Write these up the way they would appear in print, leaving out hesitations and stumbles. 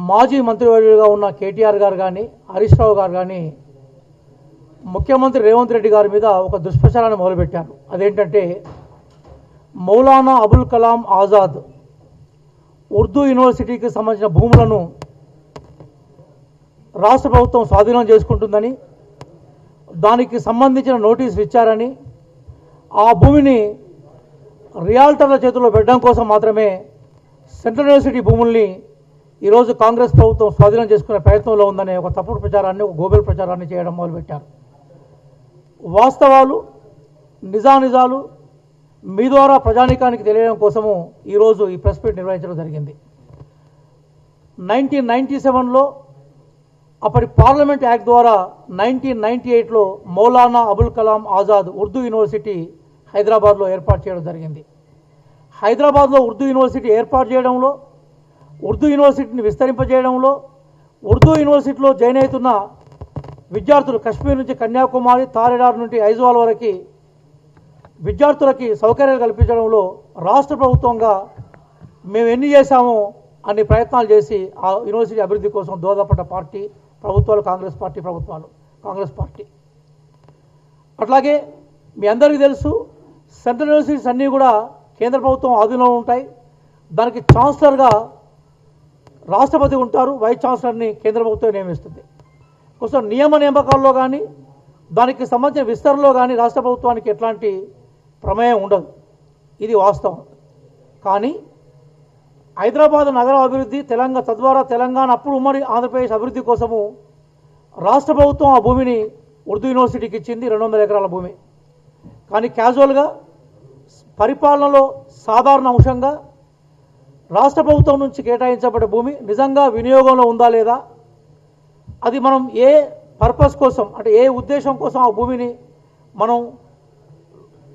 మాజీ మంత్రివర్యులుగా ఉన్న కేటీఆర్ గారు కానీ హరీష్ రావు గారు కానీ ముఖ్యమంత్రి రేవంత్ రెడ్డి గారి మీద ఒక దుష్ప్రచారాన్ని మొదలుపెట్టారు. అదేంటంటే మౌలానా అబుల్ కలాం ఆజాద్ ఉర్దూ యూనివర్సిటీకి సంబంధించిన భూములను రాష్ట్ర ప్రభుత్వం స్వాధీనం చేసుకుంటుందని, దానికి సంబంధించిన నోటీసులు ఇచ్చారని, ఆ భూమిని రియాల్టర్ల చేతుల్లో పెట్టడం కోసం మాత్రమే సెంట్రల్ యూనివర్సిటీ భూముల్ని ఈరోజు కాంగ్రెస్ ప్రభుత్వం స్వాధీనం చేసుకునే ప్రయత్నంలో ఉందనే ఒక తప్పుడు ప్రచారాన్ని, ఒక గోబెల్ ప్రచారాన్ని చేయడం మొదలుపెట్టారు. వాస్తవాలు, నిజానిజాలు మీ ద్వారా ప్రజానీకానికి తెలియడం కోసము ఈరోజు ఈ ప్రెస్ మీట్ నిర్వహించడం జరిగింది. 1997లో అప్పటి పార్లమెంట్ యాక్ట్ ద్వారా 1998లో మౌలానా అబుల్ కలాం ఆజాద్ ఉర్దూ యూనివర్సిటీ హైదరాబాద్లో ఏర్పాటు చేయడం జరిగింది. హైదరాబాద్లో ఉర్దూ యూనివర్సిటీ ఏర్పాటు చేయడంలో, ఉర్దూ యూనివర్సిటీని విస్తరింపజేయడంలో, ఉర్దూ యూనివర్సిటీలో జాయిన్ అవుతున్న విద్యార్థులు కశ్మీర్ నుంచి కన్యాకుమారి, తారెడార్ నుండి ఐజ్వాల్ వరకు విద్యార్థులకి సౌకర్యాలు కల్పించడంలో రాష్ట్ర ప్రభుత్వంగా మేము ఎన్ని చేశామో అన్ని ప్రయత్నాలు చేసి ఆ యూనివర్సిటీ అభివృద్ధి కోసం దోహదపడ్డ పార్టీ ప్రభుత్వాలు కాంగ్రెస్ పార్టీ. అట్లాగే మీ అందరికీ తెలుసు, సెంట్రల్ యూనివర్సిటీస్ అన్నీ కూడా కేంద్ర ప్రభుత్వం ఆధీనంలో ఉంటాయి. దానికి ఛాన్సలర్గా రాష్ట్రపతి ఉంటారు, వైస్ ఛాన్సలర్ని కేంద్ర ప్రభుత్వం నియమిస్తుంది. కోసం నియామకాల్లో కానీ దానికి సంబంధించిన విస్తరణలో కానీ రాష్ట్ర ప్రభుత్వానికి ఎట్లాంటి ప్రమేయం ఉండదు. ఇది వాస్తవం. కానీ హైదరాబాద్ నగర అభివృద్ధి, తద్వారా తెలంగాణ అప్పుడు ఉమ్మడి ఆంధ్రప్రదేశ్ అభివృద్ధి కోసము రాష్ట్ర ప్రభుత్వం ఆ భూమిని ఉర్దూ యూనివర్సిటీకి ఇచ్చింది, 200 ఎకరాల భూమి. కానీ క్యాజువల్గా పరిపాలనలో సాధారణ అంశంగా రాష్ట్ర ప్రభుత్వం నుంచి కేటాయించబడే భూమి నిజంగా వినియోగంలో ఉందా లేదా, అది మనం ఏ పర్పస్ కోసం, అంటే ఏ ఉద్దేశం కోసం ఆ భూమిని మనం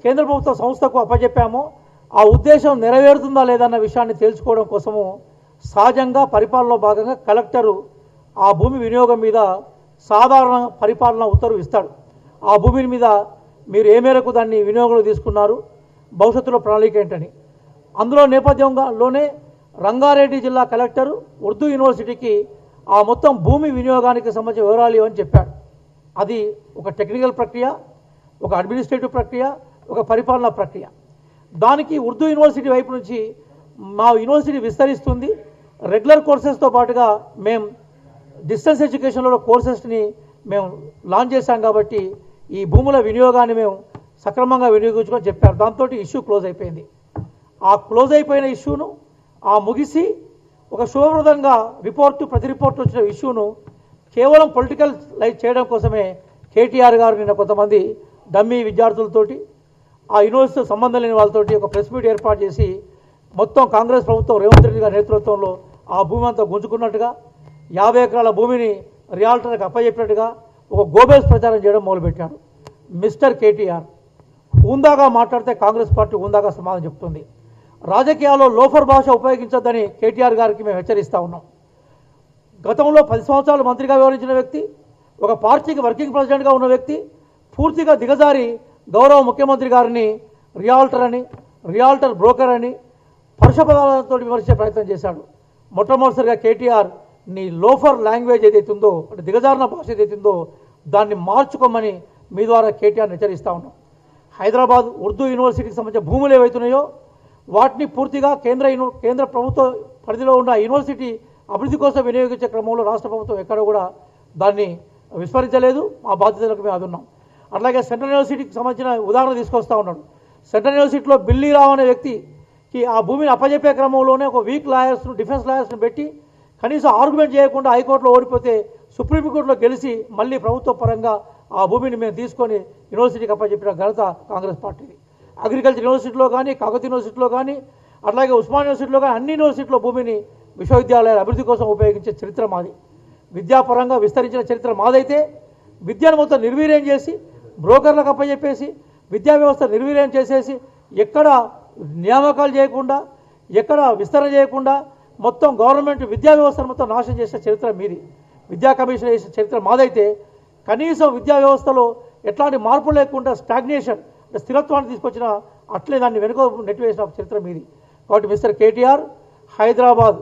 కేంద్ర ప్రభుత్వ సంస్థకు అప్పచెప్పామో ఆ ఉద్దేశం నెరవేరుతుందా లేదా అన్న విషయాన్ని తేల్చుకోవడం కోసము సహజంగా పరిపాలనలో భాగంగా కలెక్టరు ఆ భూమి వినియోగం మీద సాధారణ పరిపాలన ఉత్తర్వు ఇస్తాడు. ఆ భూమి మీద మీరు ఏ మేరకు దాన్ని వినియోగంలో తీసుకున్నారు, భవిష్యత్తులో ప్రణాళిక ఏంటని. అందులో నేపథ్యంలోనే రంగారెడ్డి జిల్లా కలెక్టరు ఉర్దూ యూనివర్సిటీకి ఆ మొత్తం భూమి వినియోగానికి సంబంధించిన వివరాలు ఇవ్వని చెప్పాడు. అది ఒక టెక్నికల్ ప్రక్రియ, ఒక అడ్మినిస్ట్రేటివ్ ప్రక్రియ, ఒక పరిపాలనా ప్రక్రియ. దానికి ఉర్దూ యూనివర్సిటీ వైపు నుంచి మా యూనివర్సిటీ విస్తరిస్తుంది, రెగ్యులర్ కోర్సెస్తో పాటుగా మేము డిస్టెన్స్ ఎడ్యుకేషన్లో కోర్సెస్ని మేము లాంచ్ చేశాం కాబట్టి ఈ భూముల వినియోగాన్ని మేము సక్రమంగా వినియోగించుకొని చెప్పారు. దాంతో ఇష్యూ క్లోజ్ అయిపోయింది. ఆ క్లోజ్ అయిపోయిన ఇష్యూను ముగిసి ఒక శుభప్రదంగా ప్రతి రిపోర్ట్ వచ్చిన ఇష్యూను కేవలం పొలిటికల్ లైట్ చేయడం కోసమే కేటీఆర్ గారు నిన్న కొంతమంది డమ్మీ విద్యార్థులతోటి, ఆ యూనివర్సిటీ సంబంధం లేని వాళ్ళతోటి ఒక ప్రెస్ మీట్ ఏర్పాటు చేసి మొత్తం కాంగ్రెస్ ప్రభుత్వం రేవంత్ రెడ్డి గారి నేతృత్వంలో ఆ భూమి అంతా గుంజుకున్నట్టుగా, 50 ఎకరాల భూమిని రియాల్టర్కి అప్పచెప్పినట్టుగా ఒక గోబెల్స్ ప్రచారం చేయడం మొదలుపెట్టారు. మిస్టర్ కేటీఆర్ హుందాగా మాట్లాడితే కాంగ్రెస్ పార్టీ హుందాగా సమాధానం చెప్తుంది. రాజకీయాల్లో లోఫర్ భాష ఉపయోగించొద్దని కేటీఆర్ గారికి మేము హెచ్చరిస్తూ ఉన్నాం. గతంలో 10 సంవత్సరాలు మంత్రిగా వ్యవహరించిన వ్యక్తి, ఒక పార్టీకి వర్కింగ్ ప్రెసిడెంట్గా ఉన్న వ్యక్తి పూర్తిగా దిగజారి గౌరవ ముఖ్యమంత్రి గారిని రియాల్టర్ బ్రోకర్ అని పరుష పదాలతో విమర్శించే ప్రయత్నం చేశాడు. మొట్టమొదటిసారిగా కేటీఆర్ నీ లోఫర్ లాంగ్వేజ్ ఏదైతుందో, అంటే దిగజారిన భాష ఏదైతుందో దాన్ని మార్చుకోమని మీ ద్వారా కేటీఆర్ హెచ్చరిస్తూ ఉన్నాం. హైదరాబాద్ ఉర్దూ యూనివర్సిటీకి సంబంధించిన భూములు ఏవైతున్నాయో వాటిని పూర్తిగా కేంద్ర ప్రభుత్వ పరిధిలో ఉన్న యూనివర్సిటీ అభివృద్ధి కోసం వినియోగించే క్రమంలో రాష్ట్ర ప్రభుత్వం ఎక్కడ కూడా దాన్ని విస్మరించలేదు. ఆ బాధ్యతలకు మేము అది ఉన్నాం. అట్లాగే సెంట్రల్ యూనివర్సిటీకి సంబంధించిన ఉదాహరణ తీసుకొస్తూ ఉన్నాడు. సెంట్రల్ యూనివర్సిటీలో బిల్లీరావు అనే వ్యక్తికి ఆ భూమిని అప్పజెప్పే క్రమంలోనే ఒక వీక్ లాయర్స్ను, డిఫెన్స్ లాయర్స్ను పెట్టి కనీసం ఆర్గ్యుమెంట్ చేయకుండా హైకోర్టులో ఓడిపోతే సుప్రీంకోర్టులో గెలిచి మళ్ళీ ప్రభుత్వ పరంగా ఆ భూమిని మేము తీసుకొని యూనివర్సిటీకి అప్పచెప్పిన ఘనత కాంగ్రెస్ పార్టీది. అగ్రికల్చర్ యూనివర్సిటీలో కానీ, కాకతీయ యూనివర్సిటీలో కానీ, అట్లాగే ఉస్మాన్ యూనివర్సిటీలో కానీ అన్ని యూనివర్సిటీలో భూమిని విశ్వవిద్యాలయాల అభివృద్ధి కోసం ఉపయోగించే చరిత్ర మాది. విద్యాపరంగా విస్తరించిన చరిత్ర మాదైతే విద్యను మొత్తం నిర్వీర్యం చేసి బ్రోకర్లకు అప్పచెప్పేసి విద్యా వ్యవస్థ నిర్వీర్యం చేసేసి ఎక్కడ నియామకాలు చేయకుండా, ఎక్కడ విస్తరణ చేయకుండా మొత్తం గవర్నమెంట్ విద్యా వ్యవస్థను మొత్తం నాశనం చేసిన చరిత్ర మీది. విద్యా కమిషన్ చేసిన చరిత్ర మాదైతే కనీసం విద్యా వ్యవస్థలో ఎట్లాంటి మార్పులు లేకుండా స్టాగ్నేషన్, స్థిరత్వాన్ని తీసుకొచ్చిన అట్లే దాన్ని వెనుక నెట్టివేసిన చరిత్ర మీది. కాబట్టి మిస్టర్ కేటీఆర్, హైదరాబాద్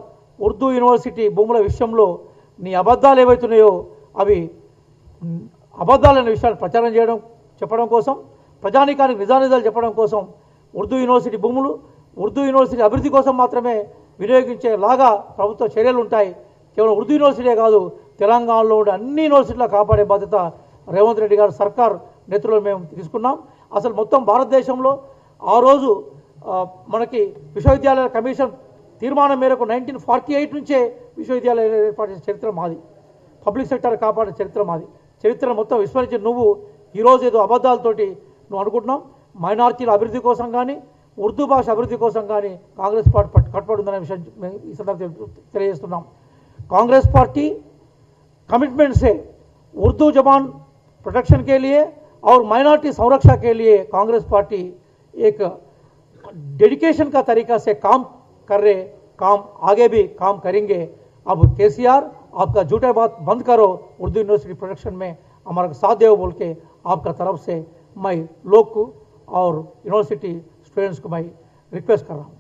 ఉర్దూ యూనివర్సిటీ భూముల విషయంలో నీ అబద్ధాలు ఏవైతున్నాయో అవి అబద్ధాలనే విషయాన్ని ప్రచారం చేయడం చెప్పడం కోసం, ప్రజానీకానికి నిజానిజాలు చెప్పడం కోసం ఉర్దూ యూనివర్సిటీ భూములు ఉర్దూ యూనివర్సిటీ అభివృద్ధి కోసం మాత్రమే వినియోగించేలాగా ప్రభుత్వ చర్యలు ఉంటాయి. కేవలం ఉర్దూ యూనివర్సిటీ కాదు, తెలంగాణలో ఉండే అన్ని యూనివర్సిటీల కాపాడే బాధ్యత రేవంత్ రెడ్డి గారు సర్కార్ నేతృత్వంలో మేము తీసుకున్నాం. అసలు మొత్తం భారతదేశంలో ఆ రోజు మనకి విశ్వవిద్యాలయాల కమిషన్ తీర్మానం మేరకు 1948 నుంచే విశ్వవిద్యాలయాలు ఏర్పాటు చేసిన చరిత్ర మాది. పబ్లిక్ సెక్టర్ కాపాడే చరిత్ర మాది. చరిత్ర మొత్తం విస్మరించి నువ్వు ఈరోజు ఏదో అబద్ధాలతోటి నువ్వు అనుకుంటున్నాం. మైనార్టీల అభివృద్ధి కోసం కానీ ఉర్దూ భాష అభివృద్ధి కోసం కానీ కాంగ్రెస్ పార్టీ కట్టుబడి ఉందనే విషయం ఈ సందర్భంగా తెలియజేస్తున్నాం. कांग्रेस पार्टी कमिटमेंट से उर्दू जबान प्रोटेक्शन के लिए और माइनॉरिटी संरक्षा के लिए कांग्रेस पार्टी एक डेडिकेशन का तरीका से काम कर रहे, काम आगे भी काम करेंगे. अब केसीआर आपका झूठे बात बंद करो, उर्दू यूनिवर्सिटी प्रोटेक्शन में हमारा साथ दो बोल के आपका तरफ से मैं लोग को और यूनिवर्सिटी स्टूडेंट्स को मैं रिक्वेस्ट कर रहा हूँ.